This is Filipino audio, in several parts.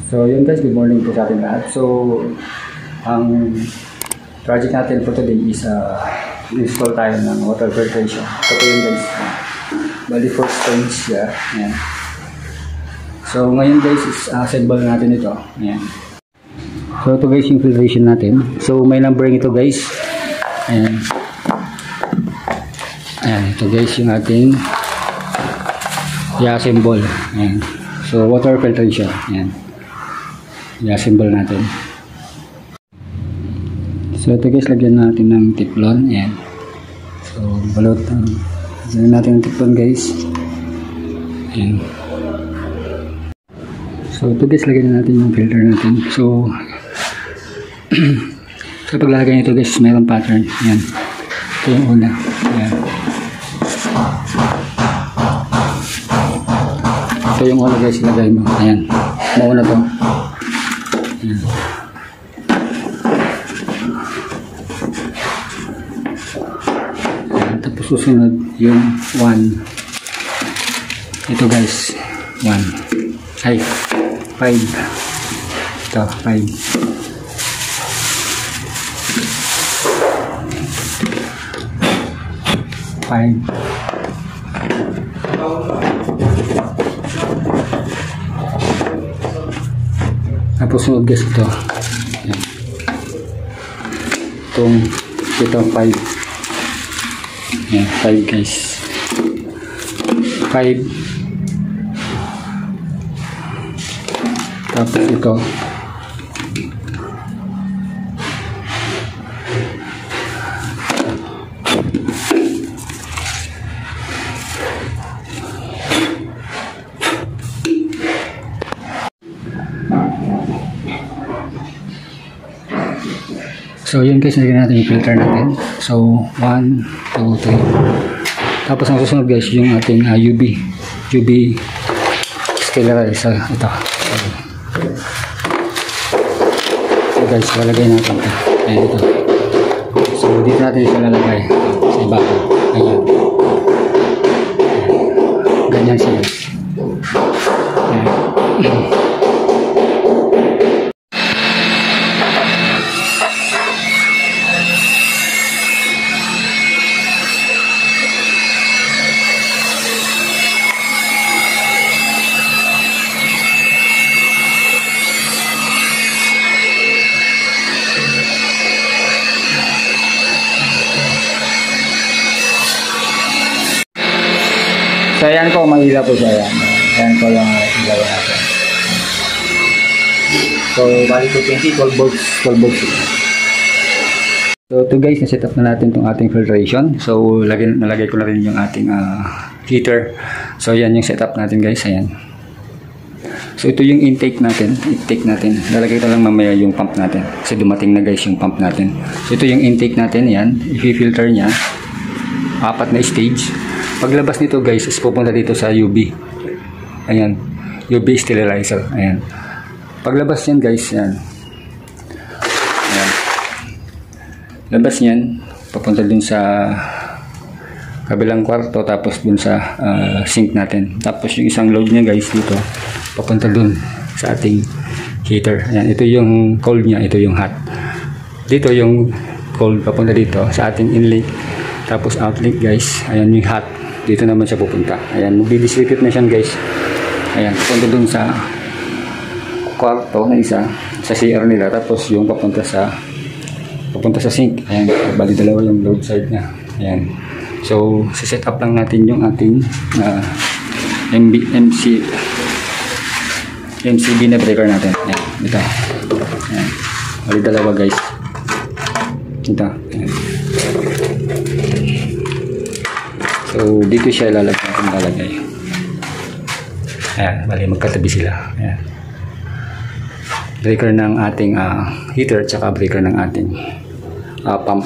So yun guys, good morning po sa ating lahat. So ang project natin for today is install tayo ng water filtration. So po yun guys, bali first stage siya. Ayan. So ngayon guys is assemble natin ito. Ayan. So ito guys yung filtration natin. So may numbering ito guys. Ayan. Ayan, ito guys yung ating i-assemble. Ayan. So water filtration. Ayan. I-assemble natin. So ito guys, lagyan natin ng teflon. Ayan. So balot lagyan natin ng teflon guys. Ayan. So ito guys, lagyan natin yung filter natin. So sa paglalagay nito guys, mayroong pattern. Ayan. Ito yung una. Ayan. Ito yung una guys, ilagay mo. Ayan. Mauna to. Ayan. Ayan. Tapos susunod yung 1. Ito guys, 1. Ay, 5. Ito, 5. 5. Tapos sunod guys ito. Ayan. Ito 5. Ayan, 5 guys. 5. Tapos ito. So yun guys, nagiging natin yung filter natin. So 1, 2, 3. Tapos ang susunod guys yung ating UV sterilizer. Ito. So guys, lalagay natin ito. Ayan ito. So dito natin ito lalagay sa ibabaw. Ayan. Ganyan siya guys. Ayan. So ayan po, mahila po siya yan. Ayan po yung ilagay natin. So bali po 12 volts. So ito guys, na-set up na natin itong ating filtration. So nalagay ko na rin yung ating heater. So yan yung setup natin guys. Ayan. So ito yung intake natin. Lalagay ko lang mamaya yung pump natin. Kasi dumating na guys yung pump natin. So ito yung intake natin. Yan. I-filter niya. 4 na stage. Paglabas nito guys, is pupunta dito sa UV. Ayan. UV sterilizer. Ayan. Paglabas yan guys, yan. Ayan. Labas yan, papunta dun sa kabilang kwarto, tapos dun sa sink natin. Tapos yung isang load niya guys dito, papunta dun sa ating heater. Ayan. Ito yung cold niya, ito yung hot. Dito yung cold, papunta dito sa ating inlet. Tapos outlet guys, ayan yung hot. Dito naman siya pupunta. Ayan, magdi-distribute na siya guys. Ayan, papunta dun sa kwarto na isa, sa CR nila. Tapos yung papunta sa sink. Ayan, bali dalawa yung load side niya. Ayan. So, set up lang natin yung ating MCB na breaker natin. Ayan, ito. Ayan, bali dalawa guys. Ito. Ayan. So dito siya lalagay. Ayan, bali magkatabi sila. Ayan. Breaker ng ating heater at saka breaker ng ating pump.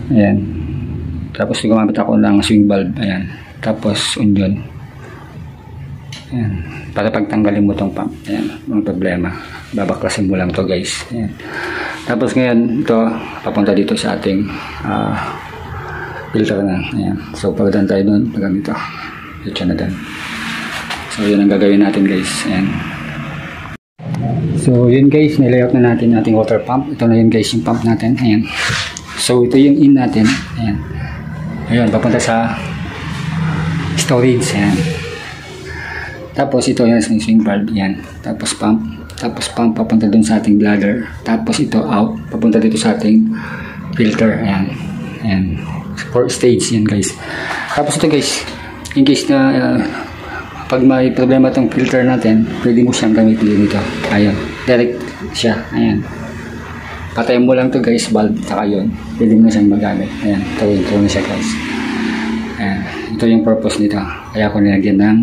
Ayan. Tapos gumamit ako ng swing valve. Ayan. Tapos union. Ayan. Para pagtanggalin mo tong pump. Ayan. Walang problema. Babaklasin mo lang to guys. Ayan. Tapos ngayon ito papunta dito sa ating filter na. Ayan. So pagdaan tayo doon. Pag ganito. Ito na doon. So yun ang gagawin natin guys. Ayan. So yun guys. Nilayout na natin ating water pump. Ito na yun guys yung pump natin. Ayan. So ito yung in natin. Ayan. Ayun. Papunta sa storage. Ayan. Tapos ito yung swing valve. Ayan. Tapos pump. Tapos pump papunta dun sa ating bladder. Tapos ito out. Papunta dito sa ating filter. Ayan. Ayan. 4 stage yan guys. Tapos ito guys. In case na pag may problema tong filter natin, pwede mo siyang gamitin dito. Ayan. Direct siya. Ayan. Patayin mo lang to guys. Valve. Saka yun. Pwede mo na siyang magamit. Ayan. Tawin ko na siya guys. Ayan. Ito yung purpose nito. Kaya ako nilagyan ng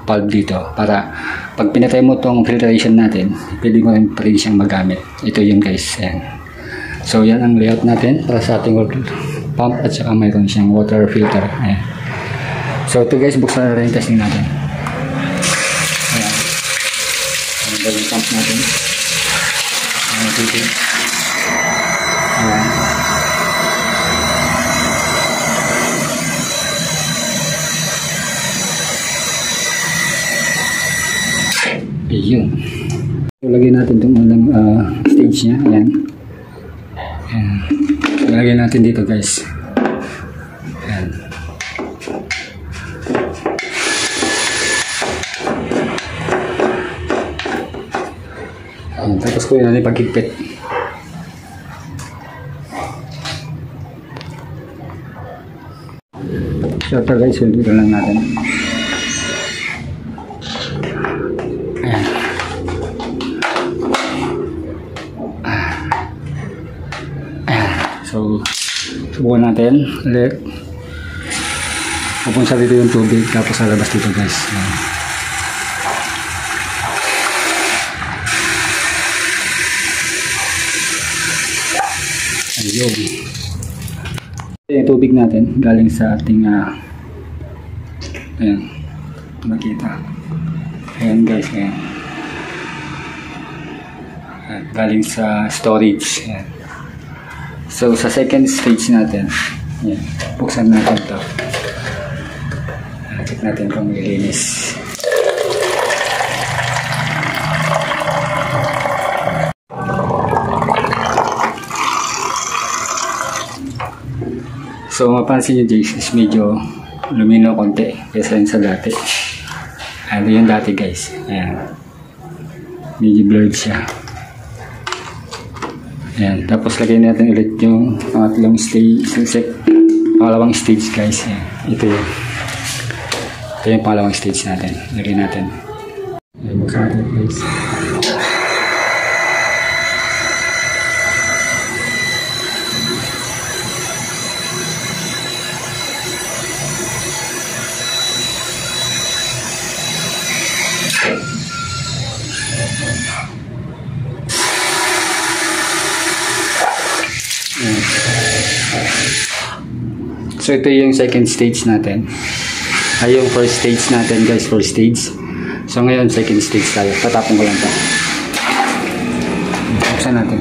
valve dito para pag pinatay mo tong filtration natin, pwede mo rin pa rin siyang magamit. Ito yun guys. Ayan. So yan ang layout natin para sa ating water pump at saka mayroon siyang water filter. Ayan. So ito guys, buksan na rin yung testing natin. Ayan. Ayan yung pump natin. Ayan. Ayan. Ayun. So, lagyan natin itong unang stage niya. Ayan. Ayan. Lagyan natin dito guys. Ayan. Ayan. Tapos ko yun natin pagkikpit. So ito guys, dito lang natin. So, subukan natin ulit. Pupunta dito yung tubig, tapos sa labas dito guys. Ayun. Yung tubig natin galing sa ating ayan, makita. Ayan guys, ayan. Galing sa storage. Ayan. So, sa second stage natin, yan, buksan natin ito. Check natin kung nilinis. So, mapansin nyo guys, is medyo lumino konti kaysa yun sa dati. Ano yung dati guys. Ayan. Medyo blurred siya. Ayan, tapos lagyan natin ulit yung pangatlong stage, pangalawang stage guys. Ayan, ito yung pangalawang stage natin. Lagyan natin. Ayan, buksan natin guys. So ito yung second stage natin. Ay yung first stage natin guys, first stage. So ngayon second stage tayo. Tatapon ko lang ito. Buksan natin.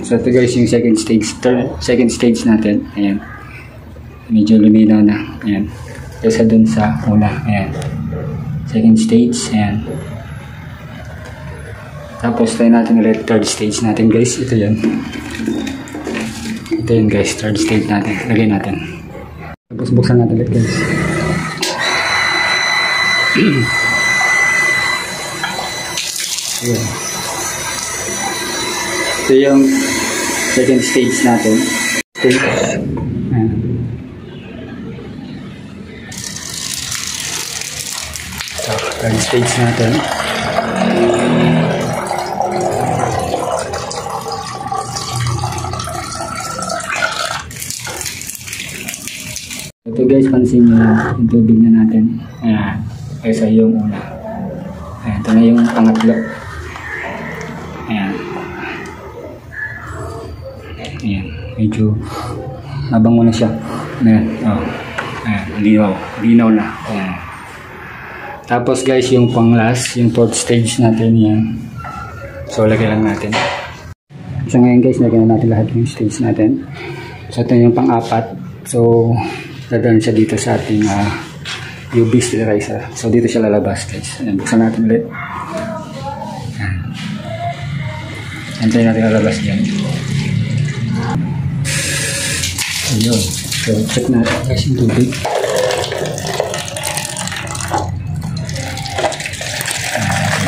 So ito guys yung second stage natin. Ayan. Medyo luminaw na. Ayan. Kaysa dun sa una. Ayan. Second stage, ayan. Tapos tayo natin ulit third stage natin guys. Ito yun. Ito yun guys, third stage natin. Lagay natin. Tapos buksan natin ulit guys. Ayan. Ito yung second stage natin. Ayan. Third stage natin. Ito guys, pansin nyo yung tubig na natin. Ayan. Kaysa yung una. Ayan, ito na yung pangatlo. Ayan. Ayan. Medyo mabango na siya. Ayan. Oh. Ayan. Linaw. Linaw na. Ayan. Tapos guys, yung pang last, yung fourth stage natin yan. So, lagay lang natin. So, ngayon guys, lagyan na natin lahat yung stage natin. So, ito yung pang-apat. So, dadaan siya dito sa ating UV sterilizer. So, dito siya lalabas guys. Ayan, buksan natin ulit. Ayan. Antayin natin lalabas dyan. Ayun. So, check natin guys yung tubig.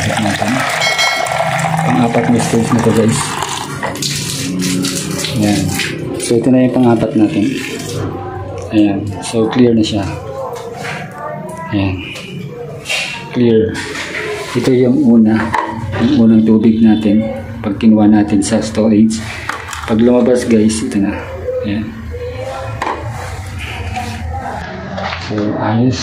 Check natin. Pang-apat na stage na to guys. Ayan. So, ito na yung pang-apat natin. Ayan. So, clear na siya. Ayan. Clear. Ito yung una. Yung unang tubig natin. Pag kinuha natin sa storage. Pag lumabas guys, ito na. Ayan. So, ayos.